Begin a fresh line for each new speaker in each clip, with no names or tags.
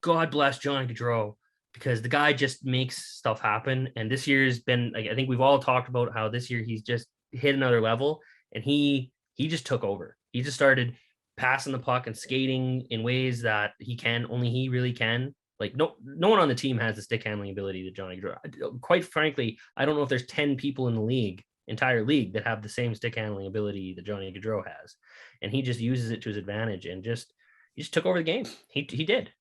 God bless Johnny Gaudreau, because the guy just makes stuff happen. And this year's been like, I think we've all talked about how this year he's just hit another level, and he just took over. He just started passing the puck and skating in ways that only he really can. Like no one on the team has the stick handling ability that Johnny Gaudreau. Quite frankly, I don't know if there's 10 people in the entire league, that have the same stick handling ability that Johnny Gaudreau has, and he just uses it to his advantage, and he just took over the game. He did.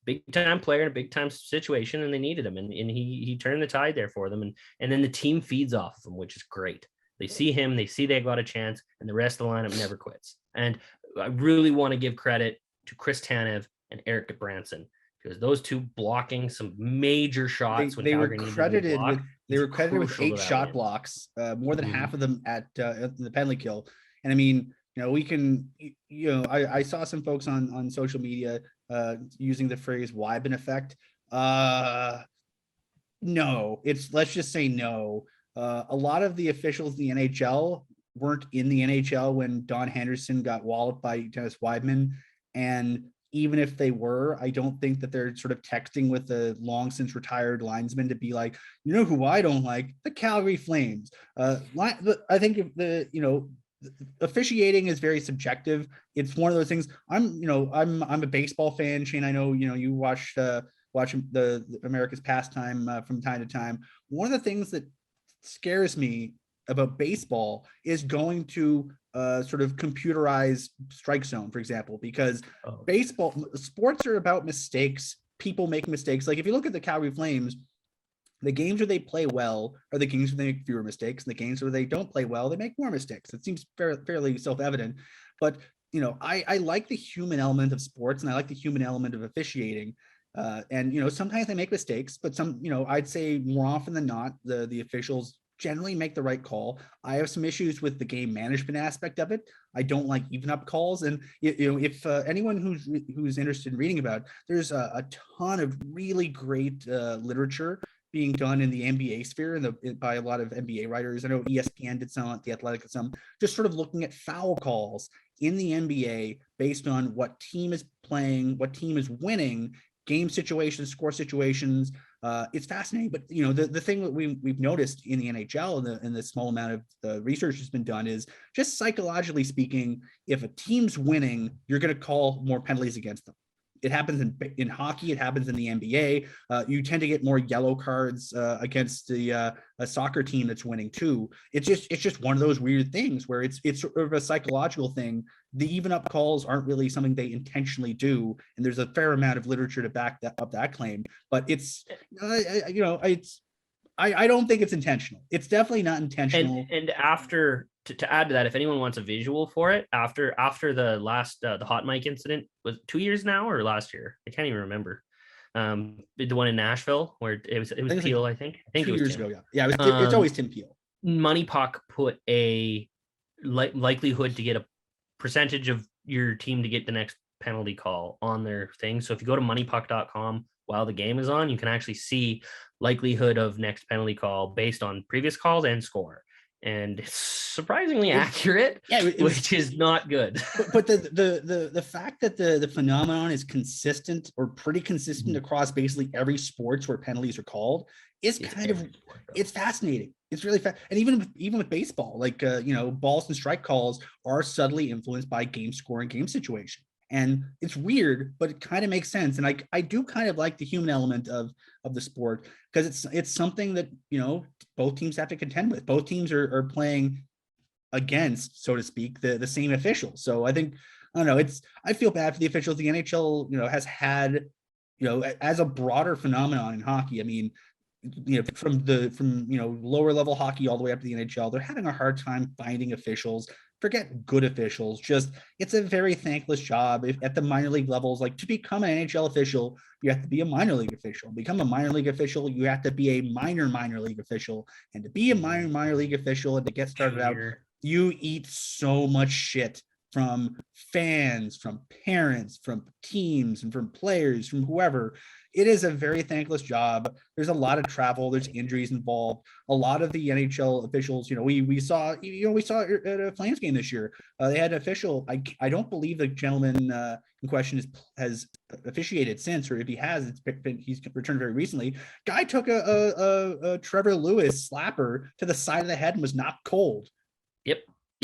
Big time player in a big time situation, and they needed him, and he turned the tide there for them, and then the team feeds off of him, which is great. They see him, they see they've got a chance, and the rest of the lineup never quits. And I really want to give credit to Chris Tanev and Eric Gudbranson, because those two blocking some major shots.
They were credited with 8 shot blocks, more than half of them at the penalty kill. And I mean, we can, I saw some folks on social media using the phrase Wyben effect. No, let's just say no. A lot of the officials in the NHL weren't in the NHL when Don Henderson got walloped by Dennis Wideman. And even if they were, I don't think that they're sort of texting with the long since retired linesman to be like, who I don't like? The Calgary Flames. I think officiating is very subjective. It's one of those things. I'm a baseball fan, Shane. I know, you watch the America's Pastime from time to time. One of the things that scares me about baseball is going to sort of computerized strike zone, for example, because sports are about mistakes. People make mistakes. Like if you look at the Calgary Flames, the games where they play well are the games where they make fewer mistakes, and the games where they don't play well, they make more mistakes. It seems fairly self-evident, but I like the human element of sports, and I like the human element of officiating. And sometimes they make mistakes, but I'd say more often than not, the officials generally make the right call. I have some issues with the game management aspect of it. I don't like even up calls. And if anyone who's interested in reading about it, there's a ton of really great literature being done in the NBA sphere by a lot of NBA writers. I know ESPN did some, The Athletic did some, just sort of looking at foul calls in the NBA based on what team is playing, what team is winning, game situations, score situations. It's fascinating, but the thing that we've noticed in the NHL in the small amount of the research that's been done is just psychologically speaking, if a team's winning, you're going to call more penalties against them. It happens in hockey. It happens in the NBA. You tend to get more yellow cards against a soccer team that's winning too. It's just one of those weird things where it's sort of a psychological thing. The even up calls aren't really something they intentionally do, and there's a fair amount of literature to back that claim. But I don't think it's intentional. It's definitely not intentional.
And after to add to that, if anyone wants a visual for it, after the last the hot mic incident, was 2 years now or last year? I can't even remember. The one in Nashville where it was Peel, I think. I think
2
it was
years
Tim.
ago. Yeah. It's always Tim Peel.
Money Puck put a likelihood to get a percentage of your team to get the next penalty call on their thing. So if you go to moneypuck.com while the game is on, you can actually see likelihood of next penalty call based on previous calls and score. And it's surprisingly accurate, which is not good.
But the fact that the phenomenon is consistent or pretty consistent across basically every sports where penalties are called is it's fascinating. It's really fast. And even with baseball, like balls and strike calls are subtly influenced by game score and game situation. And it's weird, but it kind of makes sense. And I do kind of like the human element of the sport, because it's something that, both teams have to contend with. Both teams are playing against, so to speak, the same officials. So I think, I don't know, I feel bad for the officials. The NHL, has had, as a broader phenomenon in hockey, I mean, from lower level hockey all the way up to the NHL, they're having a hard time finding officials. Forget good officials, just it's a very thankless job at the minor league levels. Like, to become an NHL official, you have to be a minor league official. Become a minor league official, you have to be a minor league official. And to be a minor league official and to get started out, you eat so much shit from fans, from parents, from teams, and from players, from whoever. It is a very thankless job. There's a lot of travel. There's injuries involved. A lot of the NHL officials, we saw at a Flames game this year. They had an official. I don't believe the gentleman in question has officiated since, or if he has, he's returned very recently. Guy took a Trevor Lewis slapper to the side of the head and was knocked cold.
Yep.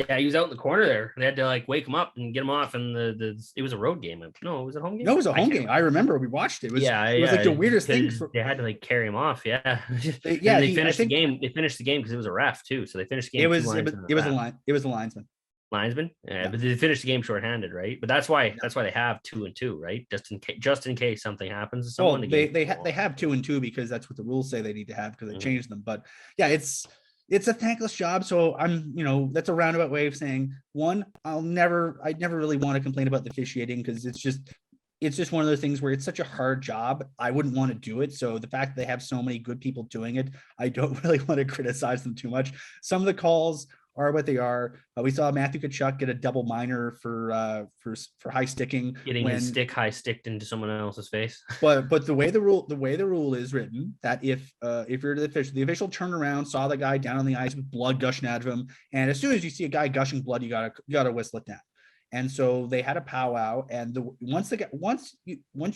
Yeah, he was out in the corner there. They had to like wake him up and get him off. And it was a road game. No, it was a home game.
No, it was a home game. I remember we watched it. It was like the weirdest thing.
They had to like carry him off. Yeah,
they
finished the game. They finished the game because it was a ref too. So they finished the game.
It was a linesman.
Linesman. Yeah, but they finished the game shorthanded, right? But that's why they have 2 and 2, right? Just in case something happens to someone.
They have 2 and 2 because that's what the rules say they need to have because they changed them. But yeah, it's a thankless job. So that's a roundabout way of saying, one, I never really want to complain about the officiating because it's just one of those things where it's such a hard job. I wouldn't want to do it. So the fact that they have so many good people doing it, I don't really want to criticize them too much. Some of the calls are what they are. We saw Matthew Tkachuk get a double minor for high sticking,
getting his stick high sticked into someone else's face.
But the way the rule is written, that if you're the official turned around, saw the guy down on the ice with blood gushing out of him, and as soon as you see a guy gushing blood, you gotta whistle it down. And so they had a powwow, and once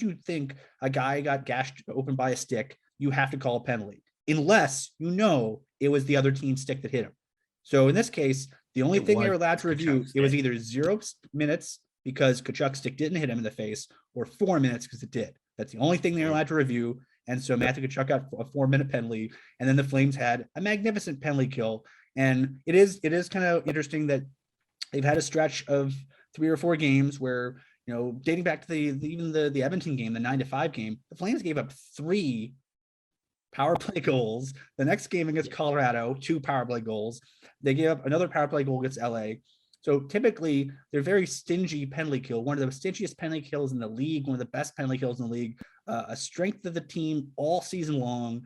you think a guy got gashed open by a stick, you have to call a penalty, unless it was the other team's stick that hit him. So in this case, the only thing they were allowed to review, it was either 0 minutes because Tkachuk's stick didn't hit him in the face, or 4 minutes because it did. That's the only thing they were allowed to review. And so Matthew Tkachuk got a 4-minute penalty, and then the Flames had a magnificent penalty kill. And it is kind of interesting that they've had a stretch of 3 or 4 games where, dating back to even the Edmonton game, the 9-5 game, the Flames gave up 3 power play goals. The next game against Colorado, 2 power play goals. They gave up another power play goal against LA. So typically they're very stingy penalty kill, one of the stingiest penalty kills in the league, one of the best penalty kills in the league, a strength of the team all season long.